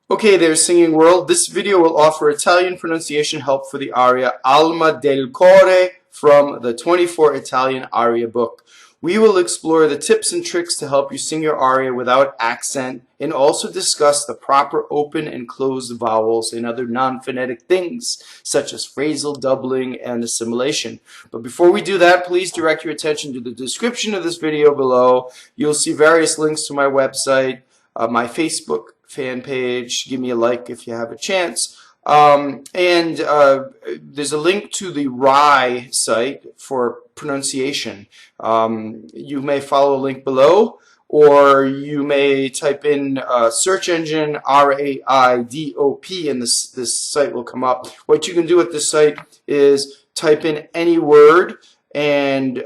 Okay there, singing world. This video will offer Italian pronunciation help for the aria Alma del Core from the 24 Italian aria book. We will explore the tips and tricks to help you sing your aria without accent and also discuss the proper open and closed vowels and other non-phonetic things such as phrasal doubling and assimilation. But before we do that, please direct your attention to the description of this video below. You'll see various links to my website, my Facebook fan page. Give me a like if you have a chance. There's a link to the RAI site for pronunciation. You may follow a link below, or you may type in search engine RAIDOP and this site will come up. What you can do with this site is type in any word and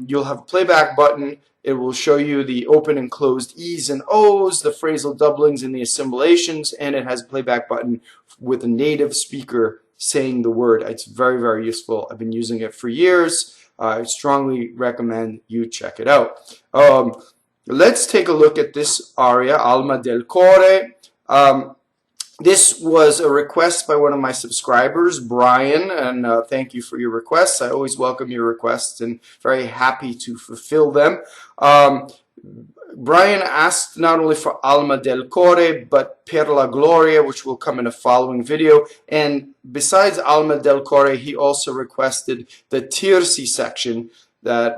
you'll have a playback button. It will show you the open and closed E's and O's, the phrasal doublings and the assimilations, and it has a playback button with a native speaker saying the word. It's very, very useful. I've been using it for years. I strongly recommend you check it out. Let's take a look at this aria, Alma del Core. This was a request by one of my subscribers, Brian, and thank you for your requests. I always welcome your requests and very happy to fulfill them. Brian asked not only for Alma del Core, but Per la Gloria, which will come in a following video. And besides Alma del Core, he also requested the Tirsi section that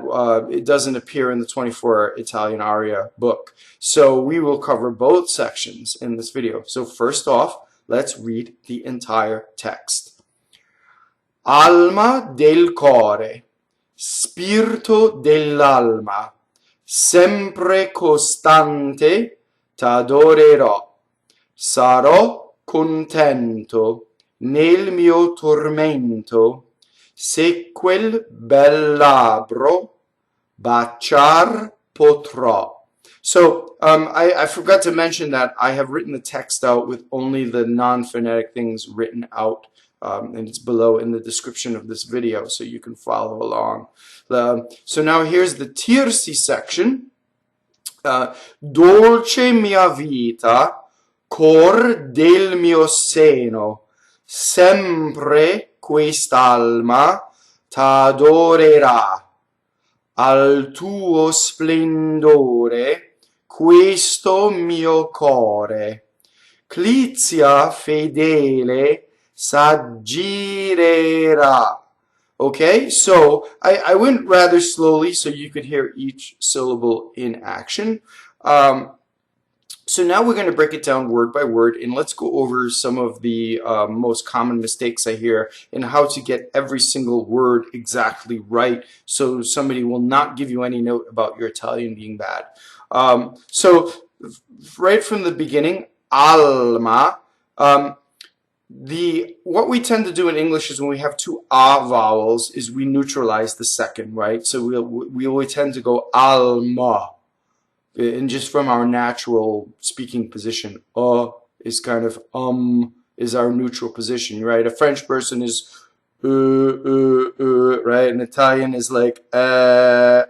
it doesn't appear in the 24 Italian aria book. So we will cover both sections in this video. So first off, let's read the entire text. Alma del Core, Spirto dell'alma, sempre costante t'adorerò. Sarò contento nel mio tormento, se bel labbro baciar potrɔ. So I forgot to mention that I have written the text out with only the non-phonetic things written out, and it's below in the description of this video, so you can follow along. So now here's the Tirsi section. Dolce mia vita, cor del mio seno, sempre quest'alma t'adorerà. Al tuo splendore, questo mio core. Clizia fedele s'aggirerà. Okay, so I went rather slowly so you could hear each syllable in action. So now we're going to break it down word by word, and let's go over some of the most common mistakes I hear and how to get every single word exactly right so somebody will not give you any note about your Italian being bad. So right from the beginning, alma, what we tend to do in English is when we have two a vowels is we neutralize the second, right? So we always tend to go alma. And just from our natural speaking position, is kind of is our neutral position, right? A French person is right? An Italian is like you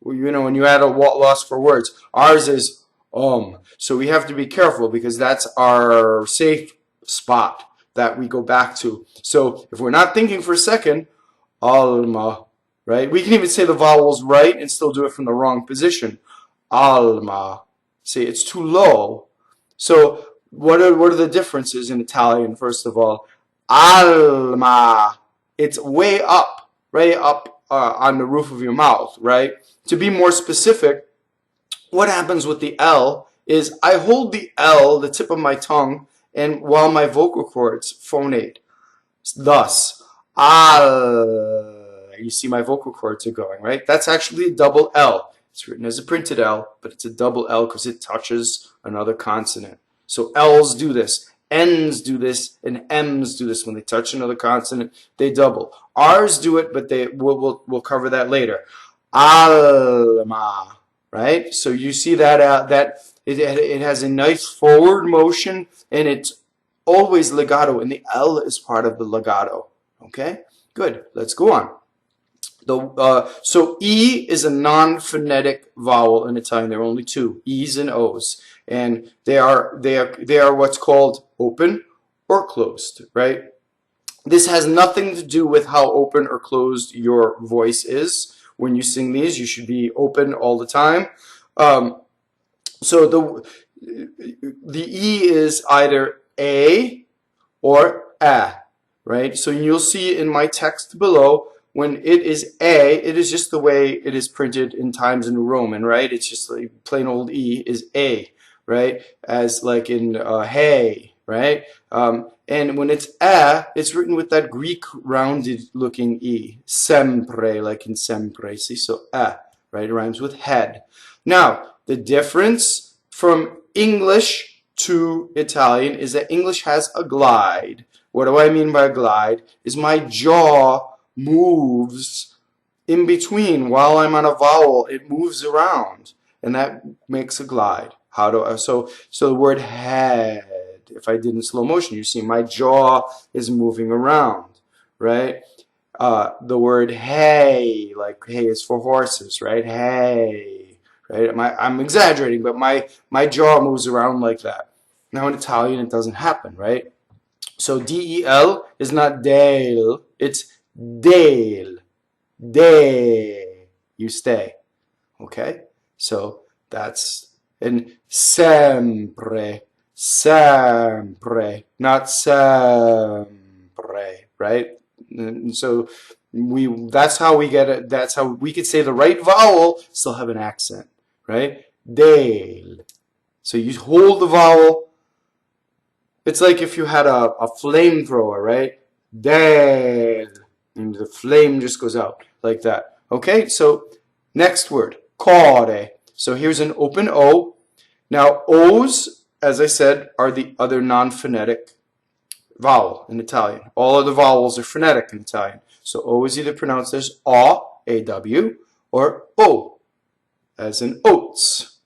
know, when you add a loss for words. Ours is So we have to be careful because that's our safe spot that we go back to. So if we're not thinking for a second, alma, right? We can even say the vowels right and still do it from the wrong position. Alma. See, it's too low. So what are the differences in Italian? First of all, alma, it's way up, right up on the roof of your mouth, right? To be more specific, what happens with the L is I hold the L, the tip of my tongue, and while my vocal cords phonate. Thus, al. You see my vocal cords are going, right? That's actually a double L. It's written as a printed L, but it's a double L because it touches another consonant. So L's do this, N's do this, and M's do this. When they touch another consonant, they double. R's do it, but we'll cover that later. Alma, right? So you see that it has a nice forward motion, and it's always legato, and the L is part of the legato. Okay, good. Let's go on. So E is a non-phonetic vowel in Italian. There are only two, E's and O's. and they are what's called open or closed, right? This has nothing to do with how open or closed your voice is. When you sing these, you should be open all the time. So the E is either A or A, right? So you'll see in my text below, when it is A, it is just the way it is printed in Times New Roman, right? It's just like plain old E is A, right? As like in hey, right? And when it's A, it's written with that Greek rounded looking E. Sɛmpre, like in Sɛmpre. See, so A, right? It rhymes with head. Now, the difference from English to Italian is that English has a glide. What do I mean by glide? Is my jaw moves in between while I'm on a vowel. It moves around, and that makes a glide. How do I? So the word head, if I did in slow motion, you see my jaw is moving around, right? The word hay, like hay is for horses, right? Hay, right? I'm exaggerating, but my jaw moves around like that. Now in Italian, it doesn't happen, right? So del is not dale, it's dale. De, you stay. Okay? So that's in Sɛmpre, Sɛmpre, not Sɛmpre, right? And so that's how we get it. That's how we could say the right vowel, still have an accent, right? Dale. So you hold the vowel. It's like if you had a flamethrower, right? Dale. And the flame just goes out like that. Okay, so next word, cɔre. So here's an open O. Now, O's, as I said, are the other non-phonetic vowel in Italian. All of the vowels are phonetic in Italian. So O is either pronounced as A, A-W, or O, as in oats,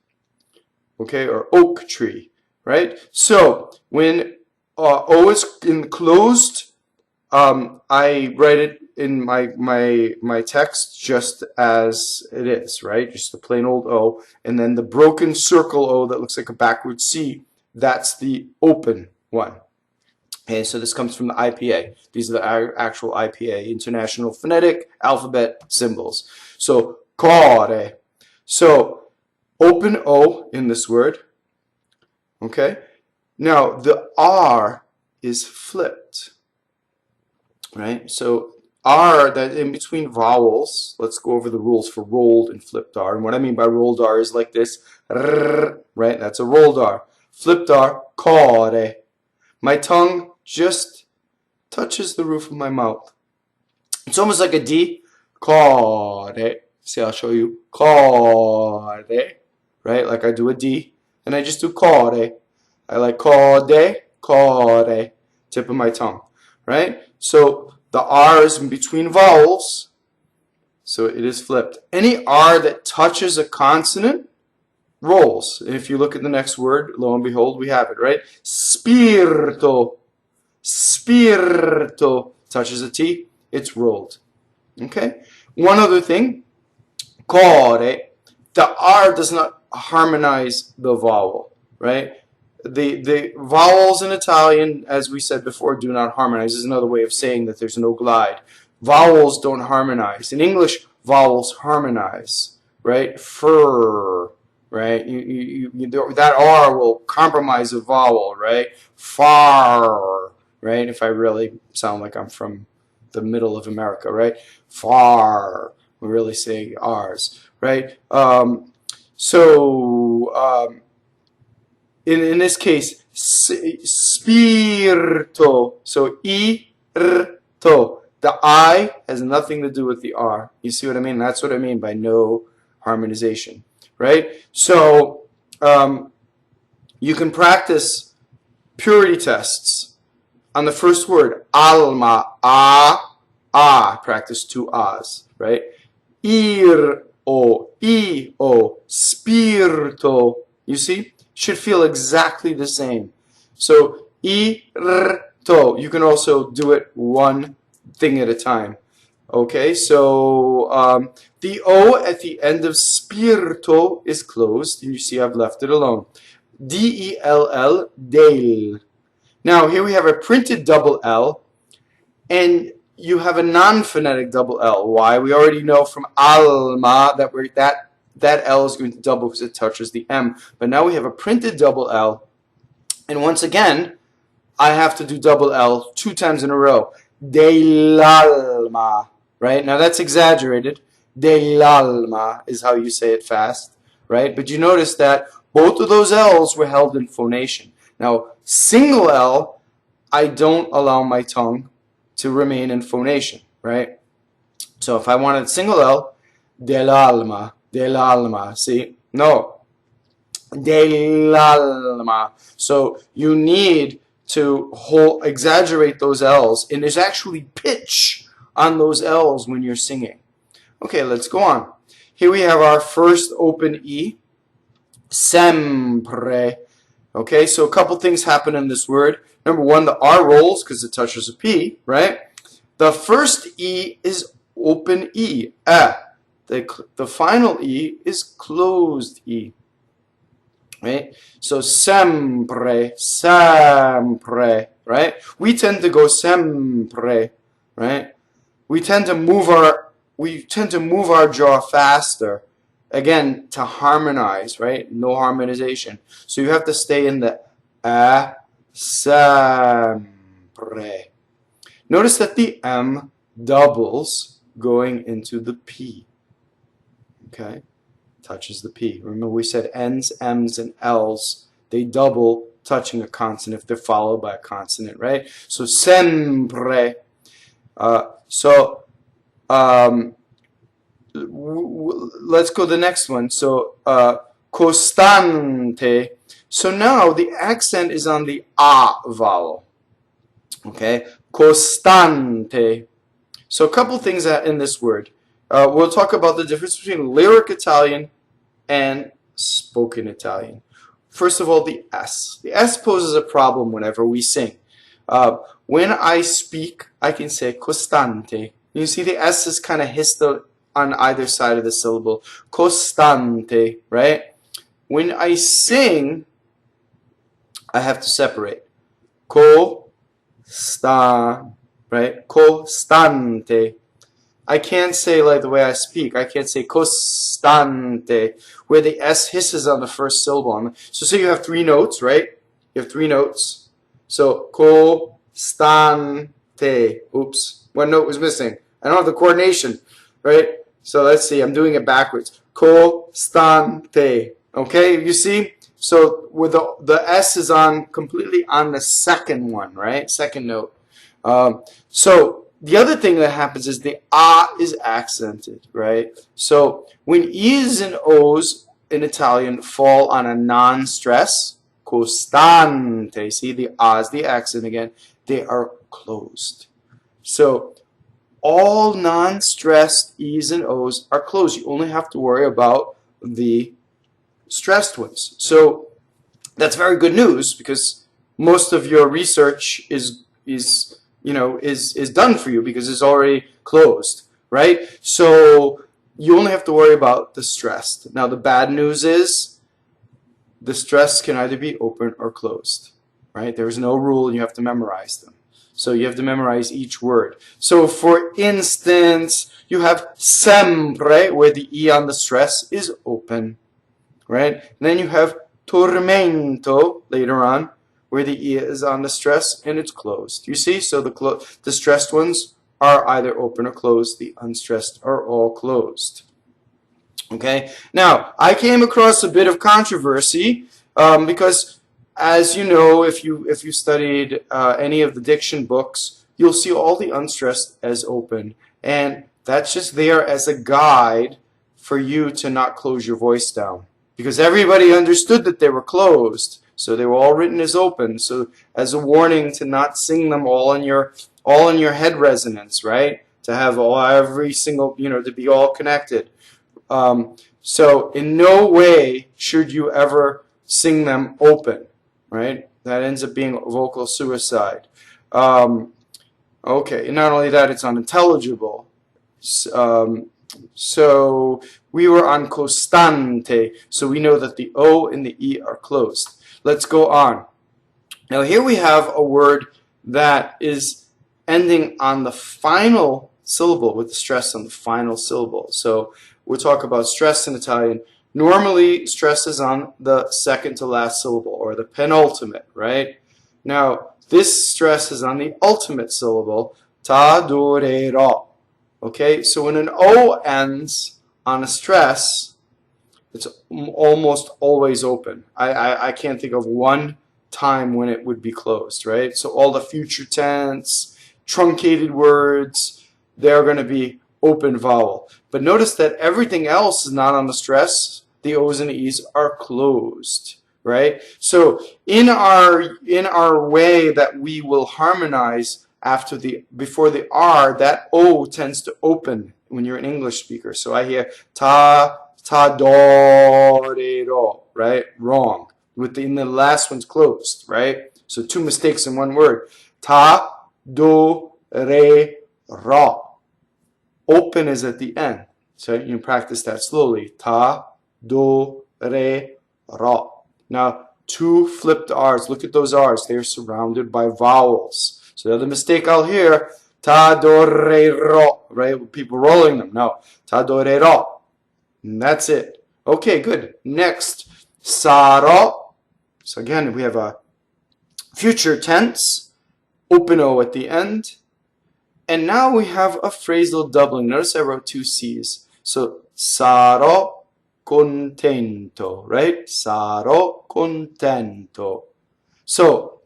okay, or oak tree, right? So when O is enclosed, I write it in my text just as it is, right? Just the plain old O, and then the broken circle O that looks like a backward C, that's the open one. Okay, so this comes from the IPA. These are the actual IPA, International Phonetic Alphabet Symbols. So cɔre. So open O in this word. Okay. Now the R is flipped. Right? So R, that in between vowels, let's go over the rules for rolled and flipped R. And what I mean by rolled R is like this. Right? That's a rolled R. Flipped R, cɔre. My tongue just touches the roof of my mouth. It's almost like a D. Cɔre. See, I'll show you. Cɔre. Right? Like I do a D. And I just do cɔre. I like cɔde, cɔre. Tip of my tongue. Right? So the R is in between vowels. So it is flipped. Any R that touches a consonant rolls. And if you look at the next word, lo and behold, we have it, right? Spirto. Spirto touches a T, it's rolled. Okay? One other thing, cɔre, the R does not harmonize the vowel, right? The vowels in Italian, as we said before, do not harmonize. This is another way of saying that there's no glide. Vowels don't harmonize. In English, vowels harmonize, right? Fur, right? That R will compromise a vowel, right? Far, right? If I really sound like I'm from the middle of America, right? Far, we really say R's, right? In this case, spirto, so I-r-to. The I has nothing to do with the R. You see what I mean? That's what I mean by no harmonization, right? So you can practice purity tests on the first word, alma, practice two A's, right? Ir-o, I-o, spirto. You see? Should feel exactly the same. So, ir-to. You can also do it one thing at a time. Okay, so the O at the end of spirto is closed, and you see I've left it alone. D-E-L-L, del. Now here we have a printed double L, and you have a non-phonetic double L. Why? We already know from alma that that L is going to double because it touches the M. But now we have a printed double L, and once again, I have to do double L 2 times in a row. Dell'alma, right? Now that's exaggerated. Dell'alma is how you say it fast, right? But you notice that both of those L's were held in phonation. Now, single L, I don't allow my tongue to remain in phonation, right? So if I wanted single L, dell'alma, dell'alma, see? No, dell'alma. So you need to exaggerate those L's, and there's actually pitch on those L's when you're singing. Okay, let's go on. Here we have our first open E, Sɛmpre. Okay, so a couple things happen in this word. Number one, the R rolls because it touches a P, right? The first E is open E, The final E is closed E, right? So Sɛmpre, Sɛmpre, right? We tend to go Sɛmpre, right? We tend to move our jaw faster. Again, to harmonize, right? No harmonization. So you have to stay in the Sɛmpre. Notice that the M doubles going into the P. Okay? Touches the P. Remember we said N's, M's, and L's, they double touching a consonant if they're followed by a consonant, right? So Sɛmpre. Let's go to the next one. So costante. So now the accent is on the A vowel. Okay, costante. So a couple things in this word. We'll talk about the difference between lyric Italian and spoken Italian. First of all, the S. The S poses a problem whenever we sing. When I speak, I can say costante. You see the S is kind of hissed on either side of the syllable. Costante, right? When I sing, I have to separate. Right? Costante. I can't say like the way I speak. I can't say costante, where the S hisses on the first syllable. So say you have 3 notes, right? You have 3 notes. So costante. Oops, 1 note was missing. I don't have the coordination, right? So let's see, I'm doing it backwards. Costante. Okay, you see? So with the S is completely on the second one, right? Second note. So the other thing that happens is the A is accented, right? So when E's and O's in Italian fall on a non-stress, costante, see the A is the accent again, they are closed. So all non-stressed E's and O's are closed. You only have to worry about the stressed ones. So that's very good news because most of your research is done for you because it's already closed, right? So you only have to worry about the stressed. Now the bad news is the stress can either be open or closed, right? There is no rule, and you have to memorize them. So you have to memorize each word. So for instance, you have Sɛmpre, where the E on the stress is open, right? And then you have tormento later on, where the E is on the stress and it's closed. You see? So the stressed ones are either open or closed. The unstressed are all closed. Okay? Now, I came across a bit of controversy because, as you know, if you studied any of the diction books, you'll see all the unstressed as open. And that's just there as a guide for you to not close your voice down. Because everybody understood that they were closed. So they were all written as open. So as a warning to not sing them all in your head resonance, right? To have every single, to be all connected. So in no way should you ever sing them open, right? That ends up being vocal suicide. Okay, and not only that, it's unintelligible. So we were on costante, so we know that the O and the E are closed. let's go on. Now here we have a word that is ending on the final syllable, with the stress on the final syllable. So we'll talk about stress in Italian. Normally stress is on the second to last syllable, or the penultimate, right? Now this stress is on the ultimate syllable, t'adorerò. Okay, so when an O ends on a stress, it's almost always open. I can't think of one time when it would be closed, right? So all the future tense, truncated words, they're going to be open vowel. But notice that everything else is not on the stress. The O's and the E's are closed, right? So in our way that we will harmonize before the R, that O tends to open when you're an English speaker. So I hear t'adorerò, right? Wrong. In the last one's closed, right? So two mistakes in one word. T'adorerò. Open is at the end. So you can practice that slowly. T'adorerò. Now, two flipped R's. Look at those R's. They're surrounded by vowels. So the other mistake I'll hear, t'adorerò, right? With people rolling them. No, t'adorerò. And that's it. Okay, good. Next, sarò. So again, we have a future tense, open O at the end. And now we have a phrasal doubling. Notice I wrote two C's. So sarò contento, right? Sarò contento. So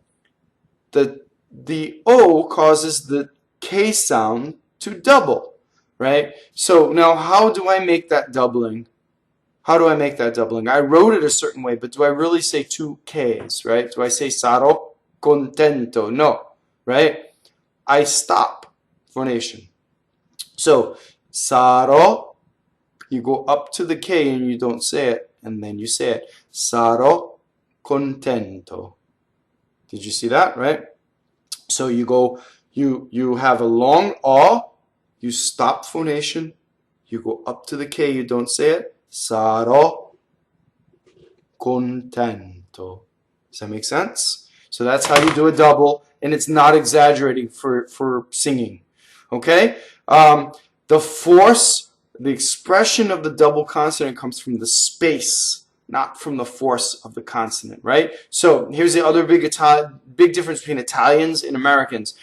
the O causes the K sound to double, right? So now how do I make that doubling? How do I make that doubling? I wrote it a certain way, but do I really say two Ks, right? Do I say sarò contento? No, right? I stop phonation. So sarò, you go up to the K and you don't say it, and then you say it. Sarò contento. Did you see that, right? So you go, you have a long A, you stop phonation, you go up to the K, you don't say it. Sarò contento. Does that make sense? So that's how you do a double, and it's not exaggerating for singing. Okay? The force, the expression of the double consonant comes from the space, not from the force of the consonant, right? So here's the other big difference between Italians and Americans.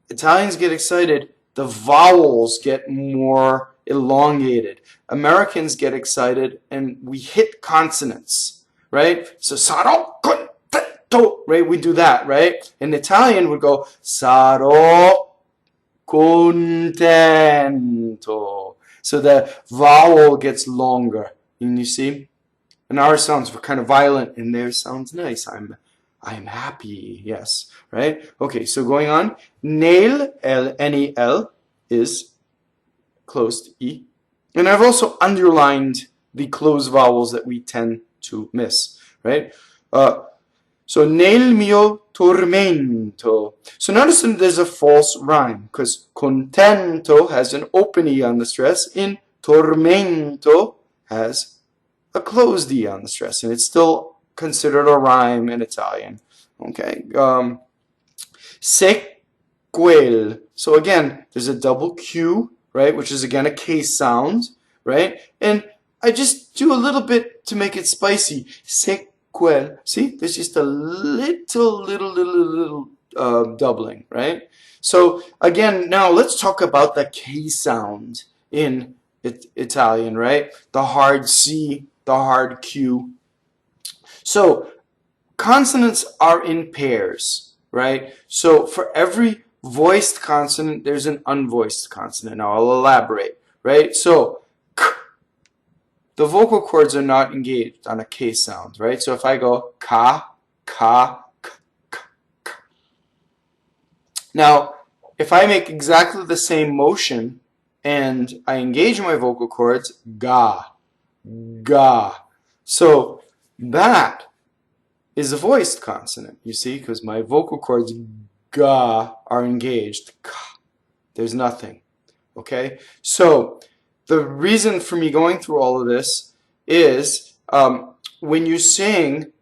Italians get excited, the vowels get more elongated. Americans get excited and we hit consonants, right? So sarò contento, right? We do that, right? And Italian would go sarò contento. So the vowel gets longer, and you see? And ours sounds kind of violent, and theirs sounds nice. I'm happy, yes, right? Okay, so going on. Nail, N-E-L, is closed E. And I've also underlined the closed vowels that we tend to miss, right? So nel mio tormento. So notice there's a false rhyme, because contento has an open E on the stress, and tormento has a closed E on the stress, and it's still considered a rhyme in Italian. Okay. Qquel. So again, there's a double Q, right, which is again a K sound, right? And I just do a little bit to make it spicy. Qquel. See, there's just a little doubling, right? So again, now let's talk about the K sound in Italian, right? The hard C, the hard Q. So consonants are in pairs, right? So for every voiced consonant, there's an unvoiced consonant. Now I'll elaborate, right? So k, the vocal cords are not engaged on a K sound, right? So if I go ka, ka, k, k, k. Now, if I make exactly the same motion and I engage my vocal cords, ga, ga. So that is a voiced consonant, you see, because my vocal cords ga are engaged. Ka. There's nothing. Okay? So the reason for me going through all of this is when you sing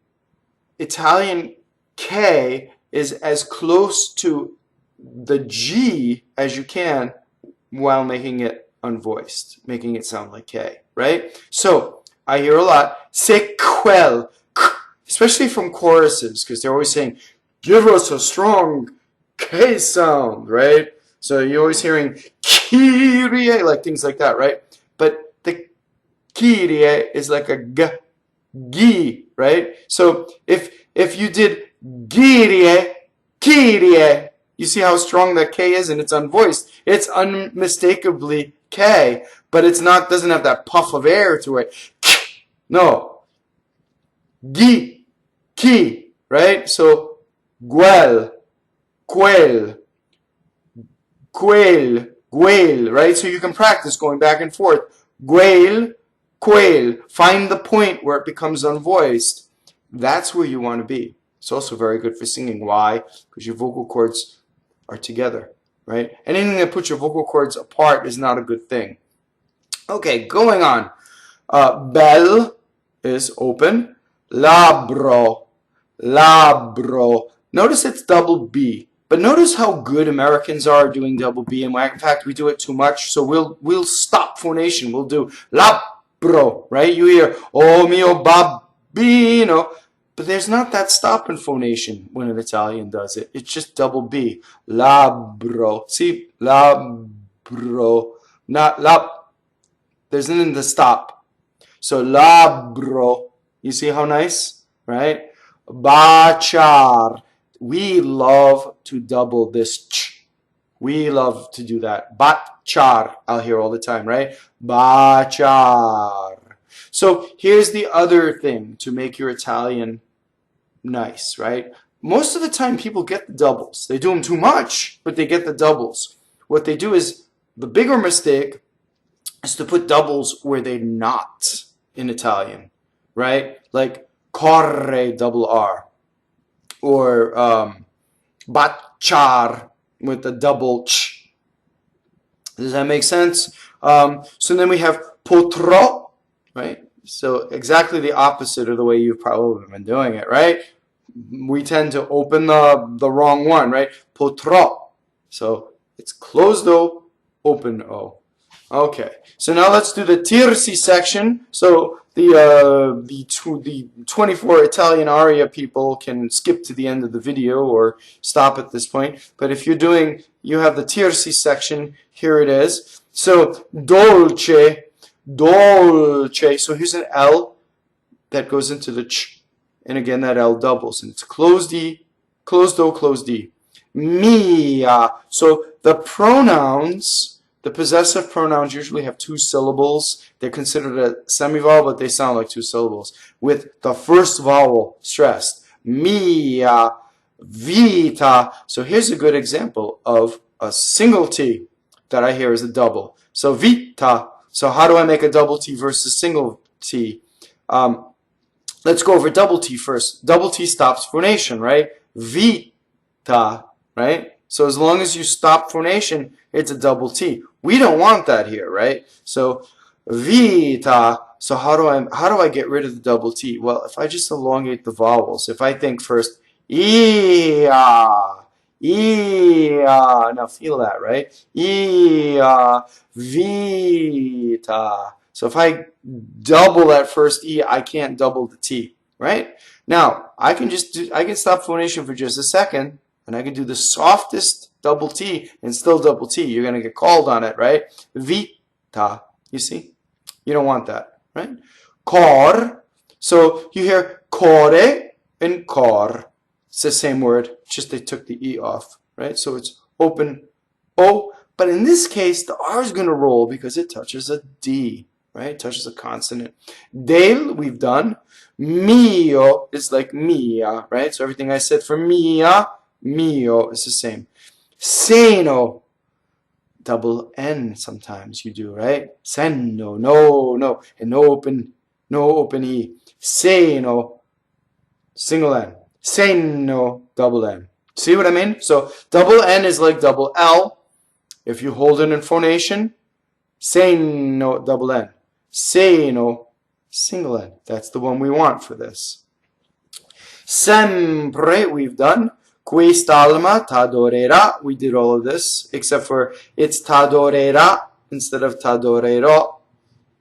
Italian K is as close to the G as you can while making it unvoiced, making it sound like K, right? So I hear a lot, qquel, especially from choruses, because they're always saying, give us a strong K sound, right? So you're always hearing Kyrie, like things like that, right? But the Kyrie is like a G, right? So if you did Kyrie, you see how strong that K is, and it's unvoiced. It's unmistakably K, but it's not, doesn't have that puff of air to it. No. Ki, right? So ququel, right? So you can practice going back and forth. Ququel. Find the point where it becomes unvoiced. That's where you want to be. It's also very good for singing. Why? Because your vocal cords are together, right? Anything that puts your vocal cords apart is not a good thing. Okay, going on. Bel is open. Labbro. Notice it's double B. But notice how good Americans are doing double B. And in fact, we do it too much. So we'll stop phonation. We'll do labbro, right? You hear, oh mio babbino. But there's not that stop in phonation when an Italian does it. It's just double B. Labbro. See? Labbro. Not lab. There's none in the stop. So labbro. You see how nice? Right? Baciar. We love to double this ch. We love to do that. Baciar. I'll hear all the time, right? Baciar. So here's the other thing to make your Italian nice, right? Most of the time people get the doubles. They do them too much, but they get the doubles. What they do is, the bigger mistake is to put doubles where they're not in Italian, right? Like cɔre, double R, or baciar with the double ch. Does that make sense? So then we have potrɔ, right? So exactly the opposite of the way you've probably been doing it, right? We tend to open the wrong one, right? Potrɔ. So it's closed O, open O. Okay. So now let's do the Tirsi section. So the 24 Italian aria people can skip to the end of the video or stop at this point. But if you have the Tirsi section, here it is. So Dolce. So here's an L that goes into the ch, and again that L doubles, and it's closed E, closed O, closed E. Mia. So the pronouns, the possessive pronouns usually have 2 syllables. They're considered a semivowel, but they sound like 2 syllables, with the first vowel stressed. Mia, vita. So here's a good example of a single T that I hear as a double. So vita. So how do I make a double T versus single T? Let's go over double T first. Double T stops phonation, right? Vita, right? So as long as you stop phonation, it's a double T. We don't want that here, right? So vita. So how do I get rid of the double T? Well, if I just elongate the vowels, if I think first ia, now feel that, right? Ia, vita. So if I double that first E, I can't double the T, right? Now, I can stop phonation for just a second, and I can do the softest double T and still double T. You're going to get called on it, right? Vita. You see? You don't want that, right? Cor. So you hear cɔre and cor. It's the same word, just they took the E off, right? So it's open O, but in this case, the R is going to roll because it touches a D, right? It touches a consonant. Del, we've done. Mio is like mia, right? So everything I said for mia, mio is the same. Seno, double N sometimes you do, right? Seno, no, and no open E. Seno, single N. Seno, double N. See what I mean? So double N is like double L. If you hold it in phonation, seno, double N. Seno, single N. That's the one we want for this. Sɛmpre, we've done. Quest'alma t'adorerà. We did all of this, except for it's t'adorerà instead of t'adorerò.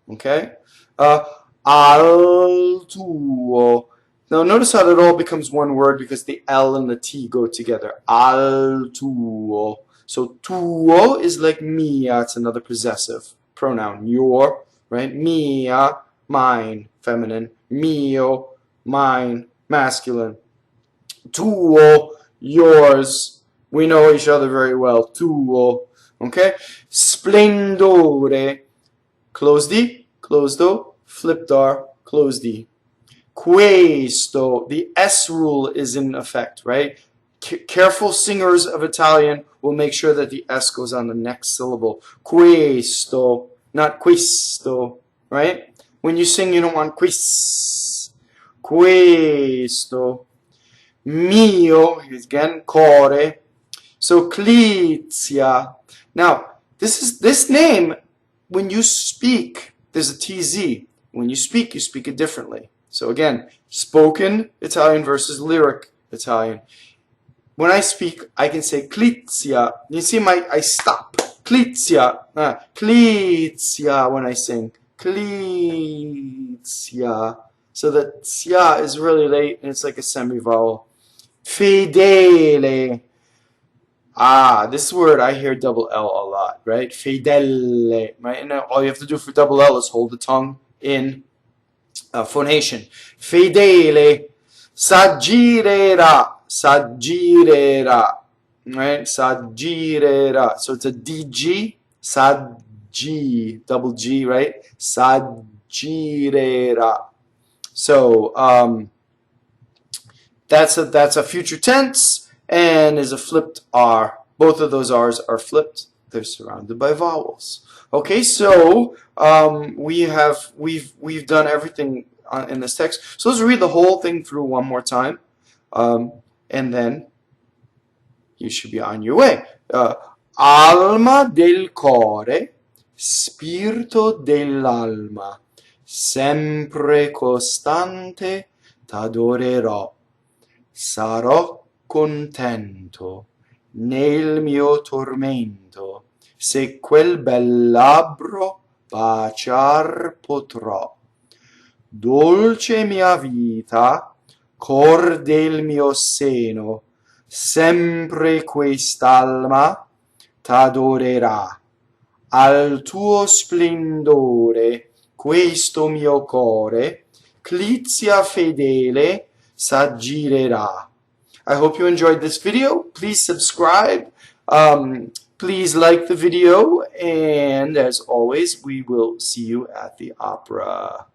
Okay? Al tuo. Now notice how it all becomes one word because the L and the T go together. Al tuo. So tuo is like mia. It's another possessive pronoun. Your, right? Mia, mine, feminine. Mio, mine, masculine. Tuo, yours. We know each other very well. Tuo. Okay? Splendore. Close D, closed O, flipped R, closed D. Questo, the S rule is in effect, right? Careful singers of Italian will make sure that the S goes on the next syllable. Questo, not questo, right? When you sing, you don't want quis. Questo. Mio, again, cɔre. So Clizia. Now, this name, when you speak, there's a TZ. When you speak it differently. So again, spoken Italian versus lyric Italian. When I speak, I can say Clizia. You see I stop. Clizia. Clizia when I sing. Clizia. So the tia is really late and it's like a semi-vowel. Fedele. This word I hear double L a lot, right? Fedele, right? And all you have to do for double L is hold the tongue in phonation. Fedele, s'aggirerà, s'aggirerà, right? S'aggirerà. So it's a DG, s'aggi, double G, right? S'aggirerà. So that's a future tense. And is a flipped R. Both of those R's are flipped. They're surrounded by vowels. Okay, so we've done everything in this text. So let's read the whole thing through one more time, and then you should be on your way. Alma del core, spirto dell'alma, sempre costante t'adorerò. Sarò contento nel mio tormento, se quel bel labbro baciar potrò. Dolce mia vita, cor del mio seno, sempre quest'alma t'adorerà. Al tuo splendore, questo mio core, Clizia fedele s'aggirerà. I hope you enjoyed this video. Please subscribe. Please like the video. And as always, we will see you at the opera.